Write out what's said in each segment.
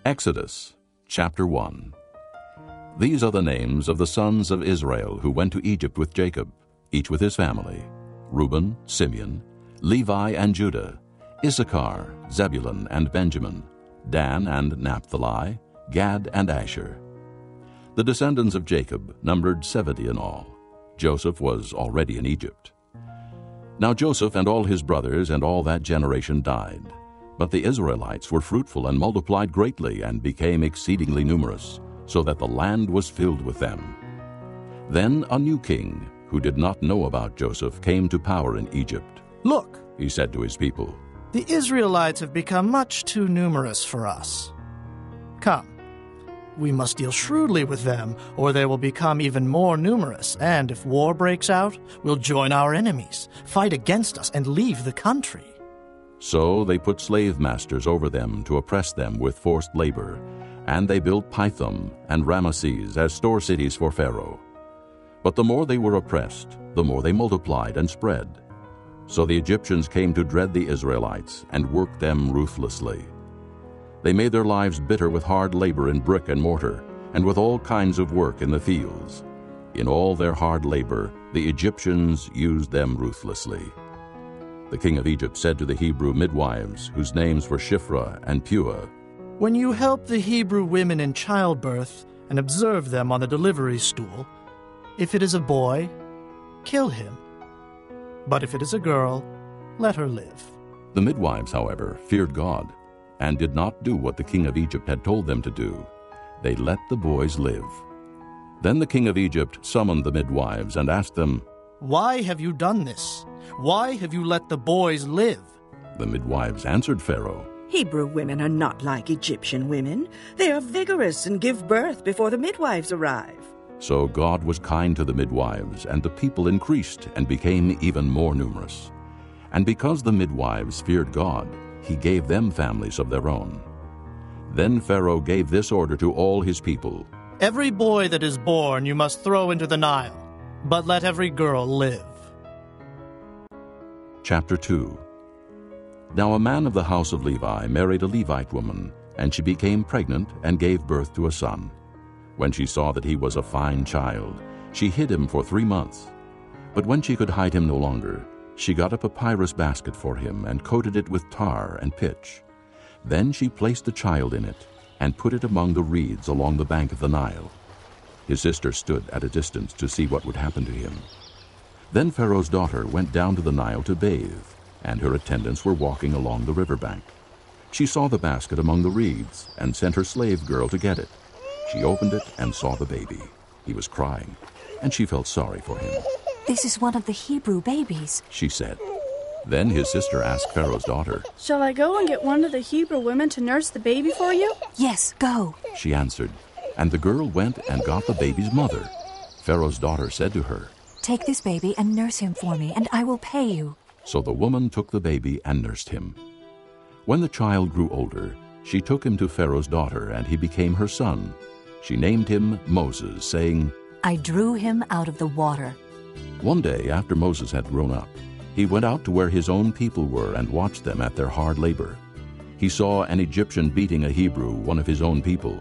Exodus, chapter 1. These are the names of the sons of Israel who went to Egypt with Jacob, each with his family: Reuben, Simeon, Levi and Judah, Issachar, Zebulun and Benjamin, Dan and Naphtali, Gad and Asher. The descendants of Jacob numbered 70 in all. Joseph was already in Egypt. Now Joseph and all his brothers and all that generation died. But the Israelites were fruitful and multiplied greatly and became exceedingly numerous, so that the land was filled with them. Then a new king, who did not know about Joseph, came to power in Egypt. "Look," he said to his people, "the Israelites have become much too numerous for us. Come, we must deal shrewdly with them, or they will become even more numerous, and if war breaks out, we'll join our enemies, fight against us, and leave the country." So they put slave masters over them to oppress them with forced labor, and they built Pithom and Ramesses as store cities for Pharaoh. But the more they were oppressed, the more they multiplied and spread. So the Egyptians came to dread the Israelites and worked them ruthlessly. They made their lives bitter with hard labor in brick and mortar, and with all kinds of work in the fields. In all their hard labor, the Egyptians used them ruthlessly. The king of Egypt said to the Hebrew midwives, whose names were Shiphrah and Puah, "When you help the Hebrew women in childbirth and observe them on the delivery stool, if it is a boy, kill him. But if it is a girl, let her live." The midwives, however, feared God and did not do what the king of Egypt had told them to do. They let the boys live. Then the king of Egypt summoned the midwives and asked them, "Why have you done this? Why have you let the boys live?" The midwives answered Pharaoh, "Hebrew women are not like Egyptian women. They are vigorous and give birth before the midwives arrive." So God was kind to the midwives, and the people increased and became even more numerous. And because the midwives feared God, he gave them families of their own. Then Pharaoh gave this order to all his people: "Every boy that is born you must throw into the Nile, but let every girl live." Chapter 2. Now a man of the house of Levi married a Levite woman, and she became pregnant and gave birth to a son. When she saw that he was a fine child, she hid him for 3 months. But when she could hide him no longer, she got a papyrus basket for him and coated it with tar and pitch. Then she placed the child in it and put it among the reeds along the bank of the Nile. His sister stood at a distance to see what would happen to him. Then Pharaoh's daughter went down to the Nile to bathe, and her attendants were walking along the riverbank. She saw the basket among the reeds and sent her slave girl to get it. She opened it and saw the baby. He was crying, and she felt sorry for him. "This is one of the Hebrew babies," she said. Then his sister asked Pharaoh's daughter, "Shall I go and get one of the Hebrew women to nurse the baby for you?" "Yes, go," she answered. And the girl went and got the baby's mother. Pharaoh's daughter said to her, "Take this baby and nurse him for me, and I will pay you." So the woman took the baby and nursed him. When the child grew older, she took him to Pharaoh's daughter, and he became her son. She named him Moses, saying, "I drew him out of the water." One day, after Moses had grown up, he went out to where his own people were and watched them at their hard labor. He saw an Egyptian beating a Hebrew, one of his own people.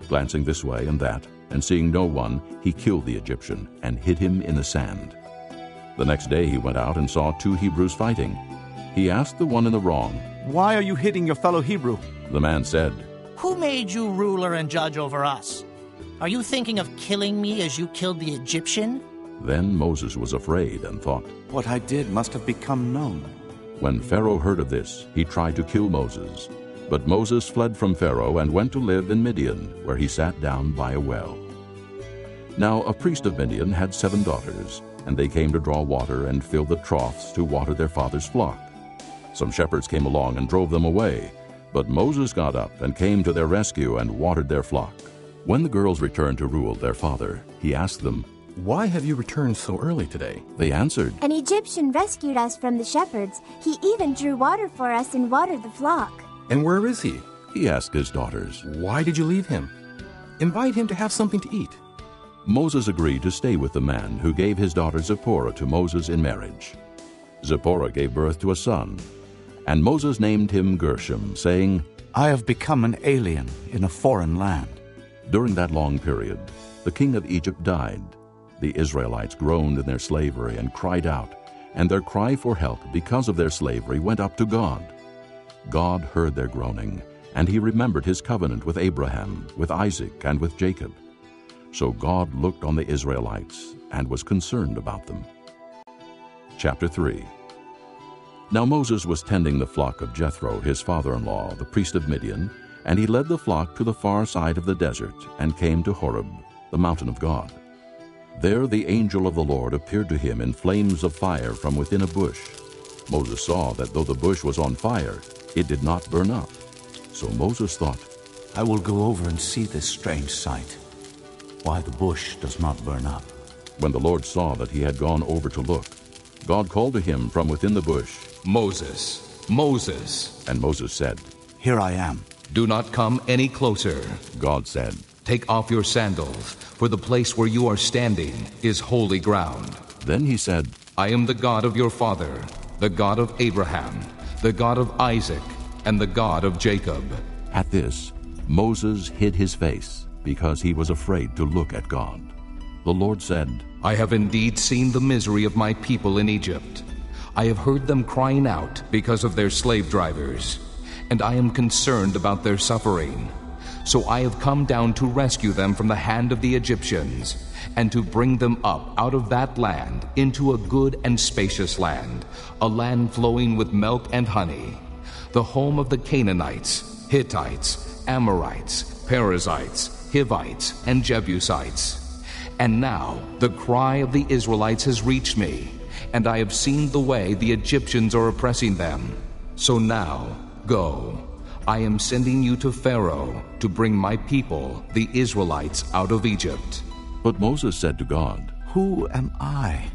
Glancing this way and that, and seeing no one, he killed the Egyptian and hid him in the sand. The next day he went out and saw 2 Hebrews fighting. He asked the one in the wrong, "Why are you hitting your fellow Hebrew?" The man said, "Who made you ruler and judge over us? Are you thinking of killing me as you killed the Egyptian?" Then Moses was afraid and thought, "What I did must have become known." When Pharaoh heard of this, he tried to kill Moses. But Moses fled from Pharaoh and went to live in Midian, where he sat down by a well. Now a priest of Midian had 7 daughters, and they came to draw water and fill the troughs to water their father's flock. Some shepherds came along and drove them away, but Moses got up and came to their rescue and watered their flock. When the girls returned to Reuel, their father, he asked them, "Why have you returned so early today?" They answered, "An Egyptian rescued us from the shepherds. He even drew water for us and watered the flock." "And where is he?" he asked his daughters. "Why did you leave him? Invite him to have something to eat." Moses agreed to stay with the man who gave his daughter Zipporah to Moses in marriage. Zipporah gave birth to a son, and Moses named him Gershom, saying, I have become an alien in a foreign land. During that long period, the king of Egypt died. The Israelites groaned in their slavery and cried out, and their cry for help because of their slavery went up to God. God heard their groaning, and he remembered his covenant with Abraham, with Isaac, and with Jacob. So God looked on the Israelites and was concerned about them. Chapter 3. Now Moses was tending the flock of Jethro, his father-in-law, the priest of Midian, and he led the flock to the far side of the desert and came to Horeb, the mountain of God. There the angel of the Lord appeared to him in flames of fire from within a bush. Moses saw that though the bush was on fire, it did not burn up. So Moses thought, I will go over and see this strange sight, why the bush does not burn up. When the Lord saw that he had gone over to look, God called to him from within the bush, Moses, Moses. And Moses said, Here I am. Do not come any closer. God said, Take off your sandals, for the place where you are standing is holy ground. Then he said, I am the God of your father, the God of Abraham, the God of Isaac, and the God of Jacob. At this, Moses hid his face, because he was afraid to look at God. The Lord said, I have indeed seen the misery of my people in Egypt. I have heard them crying out because of their slave drivers, and I am concerned about their suffering. So I have come down to rescue them from the hand of the Egyptians, and to bring them up out of that land into a good and spacious land, a land flowing with milk and honey, the home of the Canaanites, Hittites, Amorites, Perizzites, Hivites, and Jebusites. And now the cry of the Israelites has reached me, and I have seen the way the Egyptians are oppressing them. So now, go. I am sending you to Pharaoh to bring my people, the Israelites, out of Egypt. But Moses said to God, Who am I,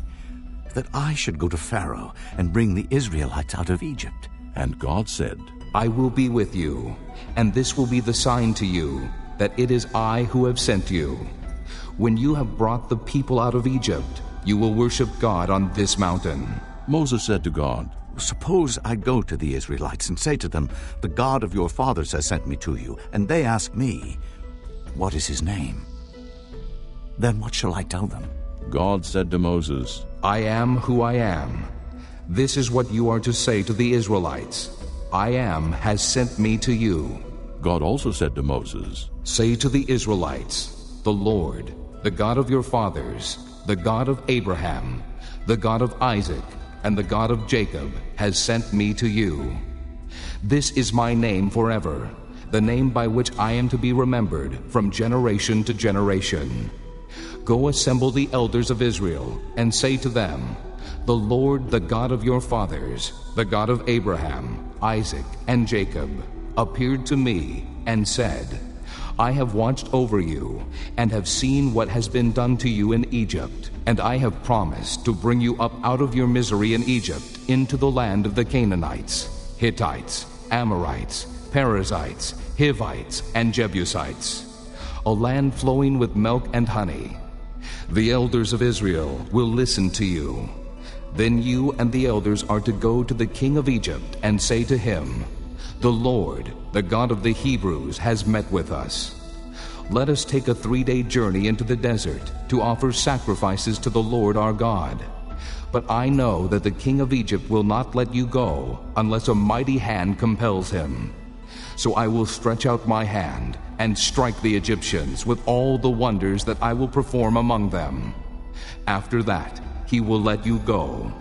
that I should go to Pharaoh and bring the Israelites out of Egypt? And God said, I will be with you, and this will be the sign to you, that it is I who have sent you. When you have brought the people out of Egypt, you will worship God on this mountain. Moses said to God, Suppose I go to the Israelites and say to them, The God of your fathers has sent me to you, and they ask me, What is his name? Then what shall I tell them? God said to Moses, I am who I am. This is what you are to say to the Israelites. I am has sent me to you. God also said to Moses, Say to the Israelites, The Lord, the God of your fathers, the God of Abraham, the God of Isaac, and the God of Jacob has sent me to you. This is my name forever, the name by which I am to be remembered from generation to generation. Go assemble the elders of Israel, and say to them, The Lord, the God of your fathers, the God of Abraham, Isaac, and Jacob, appeared to me and said, I have watched over you, and have seen what has been done to you in Egypt, and I have promised to bring you up out of your misery in Egypt into the land of the Canaanites, Hittites, Amorites, Perizzites, Hivites, and Jebusites, a land flowing with milk and honey. The elders of Israel will listen to you. Then you and the elders are to go to the king of Egypt and say to him, The Lord, the God of the Hebrews, has met with us. Let us take a 3-day journey into the desert to offer sacrifices to the Lord our God. But I know that the king of Egypt will not let you go unless a mighty hand compels him. So I will stretch out my hand and strike the Egyptians with all the wonders that I will perform among them. After that, he will let you go.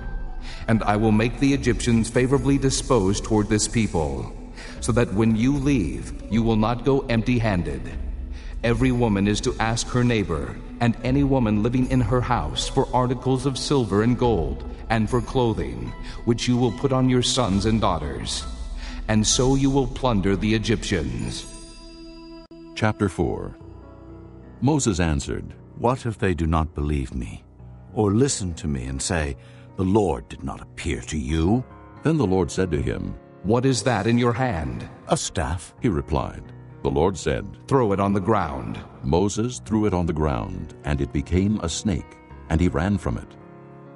And I will make the Egyptians favorably disposed toward this people, so that when you leave, you will not go empty-handed. Every woman is to ask her neighbor, and any woman living in her house, for articles of silver and gold, and for clothing, which you will put on your sons and daughters. And so you will plunder the Egyptians. Chapter 4. Moses answered, What if they do not believe me, or listen to me and say, The Lord did not appear to you? Then the Lord said to him, What is that in your hand? A staff. He replied. The Lord said, Throw it on the ground. Moses threw it on the ground, and it became a snake, and he ran from it.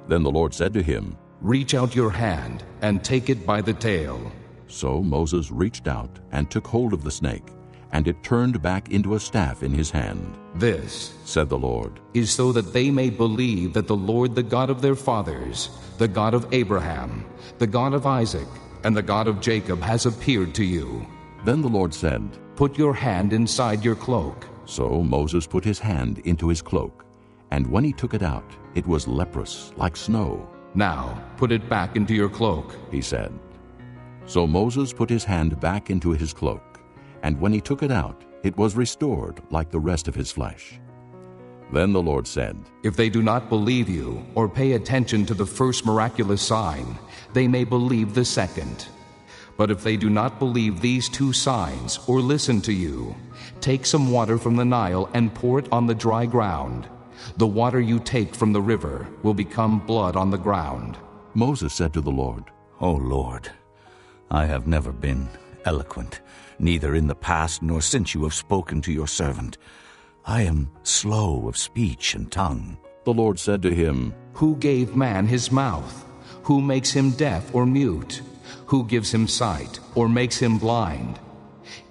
Then the Lord said to him, Reach out your hand and take it by the tail. So Moses reached out and took hold of the snake, and it turned back into a staff in his hand. "This," said the Lord, "is so that they may believe that the Lord, the God of their fathers, the God of Abraham, the God of Isaac, and the God of Jacob has appeared to you." Then the Lord said, "Put your hand inside your cloak." So Moses put his hand into his cloak, and when he took it out, it was leprous, like snow. "Now put it back into your cloak," he said. So Moses put his hand back into his cloak, and when he took it out, it was restored like the rest of his flesh. Then the Lord said, "If they do not believe you or pay attention to the first miraculous sign, they may believe the second. But if they do not believe these two signs or listen to you, take some water from the Nile and pour it on the dry ground. The water you take from the river will become blood on the ground." Moses said to the Lord, "O Lord, I have never been eloquent, neither in the past nor since you have spoken to your servant. I am slow of speech and tongue." The Lord said to him, "Who gave man his mouth? Who makes him deaf or mute? Who gives him sight or makes him blind?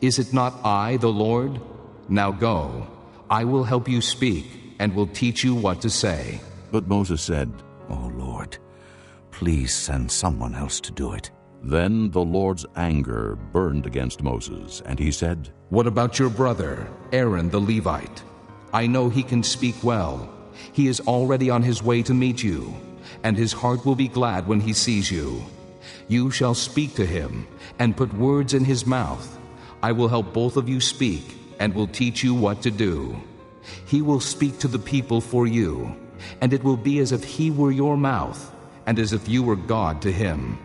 Is it not I, the Lord? Now go, I will help you speak and will teach you what to say." But Moses said, "O Lord, please send someone else to do it." Then the Lord's anger burned against Moses, and he said, "What about your brother, Aaron the Levite? I know he can speak well. He is already on his way to meet you, and his heart will be glad when he sees you. You shall speak to him and put words in his mouth. I will help both of you speak and will teach you what to do. He will speak to the people for you, and it will be as if he were your mouth and as if you were God to him.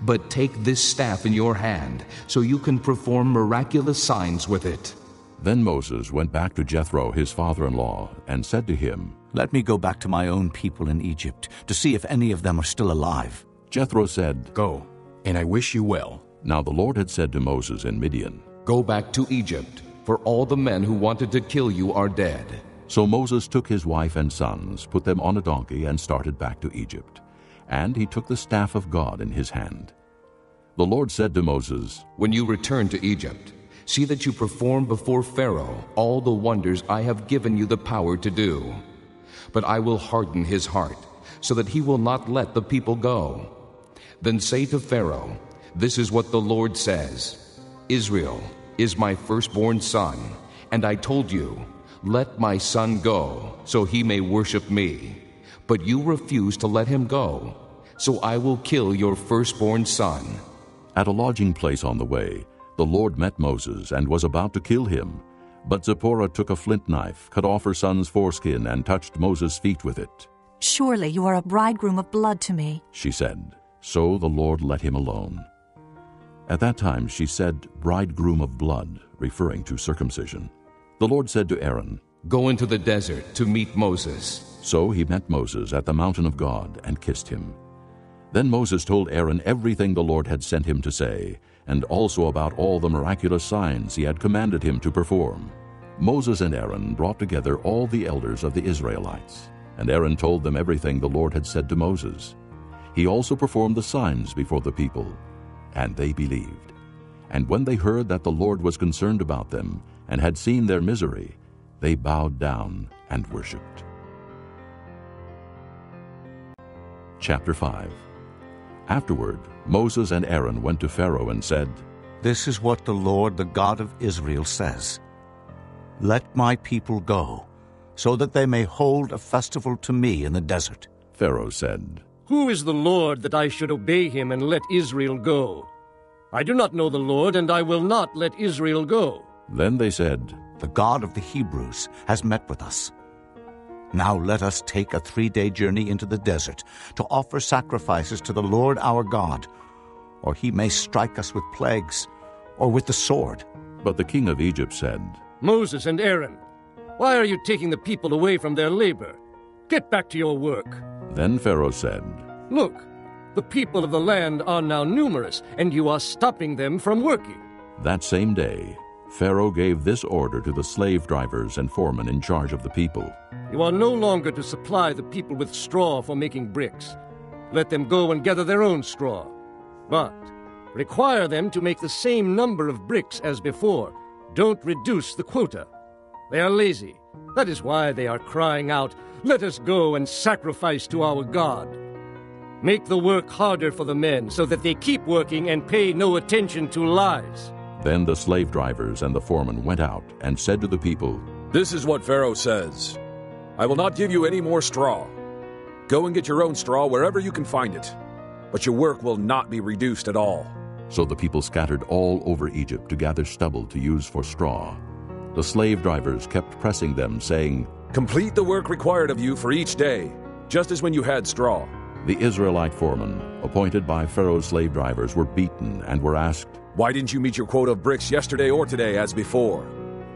But take this staff in your hand so you can perform miraculous signs with it." Then Moses went back to Jethro, his father-in-law, and said to him, "Let me go back to my own people in Egypt to see if any of them are still alive." Jethro said, Go, and I wish you well. Now the Lord had said to Moses in Midian, "Go back to Egypt, for all the men who wanted to kill you are dead." So Moses took his wife and sons, put them on a donkey, and started back to Egypt. And he took the staff of God in his hand. The Lord said to Moses, "When you return to Egypt, see that you perform before Pharaoh all the wonders I have given you the power to do. But I will harden his heart, so that he will not let the people go. Then say to Pharaoh, 'This is what the Lord says, Israel is my firstborn son, and I told you, let my son go, so he may worship me. But you refuse to let him go, so I will kill your firstborn son.'" At a lodging place on the way, the Lord met Moses and was about to kill him. But Zipporah took a flint knife, cut off her son's foreskin, and touched Moses' feet with it. Surely you are a bridegroom of blood to me. She said. So the Lord let him alone. At that time she said, "Bridegroom of blood," referring to circumcision. The Lord said to Aaron, "Go into the desert to meet Moses." So he met Moses at the mountain of God and kissed him. Then Moses told Aaron everything the Lord had sent him to say, and also about all the miraculous signs he had commanded him to perform. Moses and Aaron brought together all the elders of the Israelites, and Aaron told them everything the Lord had said to Moses. He also performed the signs before the people, and they believed. And when they heard that the Lord was concerned about them and had seen their misery, they bowed down and worshipped. Chapter 5. Afterward, Moses and Aaron went to Pharaoh and said, "This is what the Lord, the God of Israel, says. Let my people go, so that they may hold a festival to me in the desert." Pharaoh said, "Who is the Lord that I should obey him and let Israel go? I do not know the Lord, and I will not let Israel go." Then they said, "The God of the Hebrews has met with us. Now let us take a 3-day journey into the desert to offer sacrifices to the Lord our God, or he may strike us with plagues or with the sword." But the king of Egypt said, "Moses and Aaron, why are you taking the people away from their labor? Get back to your work." Then Pharaoh said, "Look, the people of the land are now numerous, and you are stopping them from working." That same day, Pharaoh gave this order to the slave drivers and foremen in charge of the people. "You are no longer to supply the people with straw for making bricks. Let them go and gather their own straw. But Require them to make the same number of bricks as before. Don't reduce the quota. They are lazy. That is why they are crying out, 'Let us go and sacrifice to our God.' Make the work harder for the men so that they keep working and pay no attention to lies." Then the slave drivers and the foreman went out and said to the people, "This is what Pharaoh says. I will not give you any more straw. Go and get your own straw wherever you can find it, but your work will not be reduced at all." So the people scattered all over Egypt to gather stubble to use for straw. The slave drivers kept pressing them, saying, "Complete the work required of you for each day, just as when you had straw." The Israelite foremen, appointed by Pharaoh's slave drivers, were beaten and were asked, "Why didn't you meet your quota of bricks yesterday or today as before?"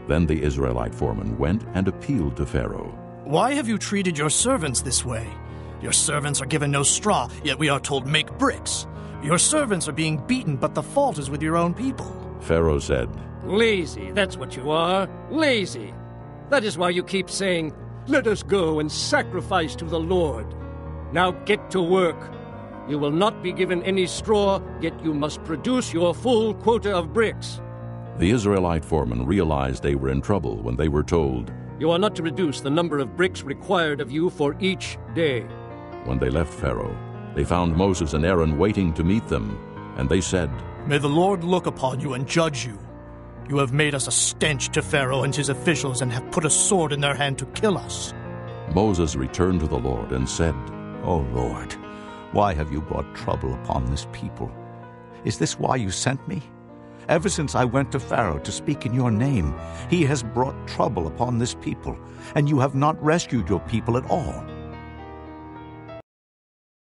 Then the Israelite foreman went and appealed to Pharaoh. "Why have you treated your servants this way? Your servants are given no straw, yet we are told, 'Make bricks.' Your servants are being beaten, but the fault is with your own people." Pharaoh said, Lazy, that's what you are. Lazy. That is why you keep saying, 'Let us go and sacrifice to the Lord.' Now get to work. You will not be given any straw, yet you must produce your full quota of bricks." The Israelite foremen realized they were in trouble when they were told, "You are not to reduce the number of bricks required of you for each day." When they left Pharaoh, they found Moses and Aaron waiting to meet them, and they said, "May the Lord look upon you and judge you. You have made us a stench to Pharaoh and his officials and have put a sword in their hand to kill us." Moses returned to the Lord and said, "O Lord, why have you brought trouble upon this people? Is this why you sent me? Ever since I went to Pharaoh to speak in your name, he has brought trouble upon this people, and you have not rescued your people at all.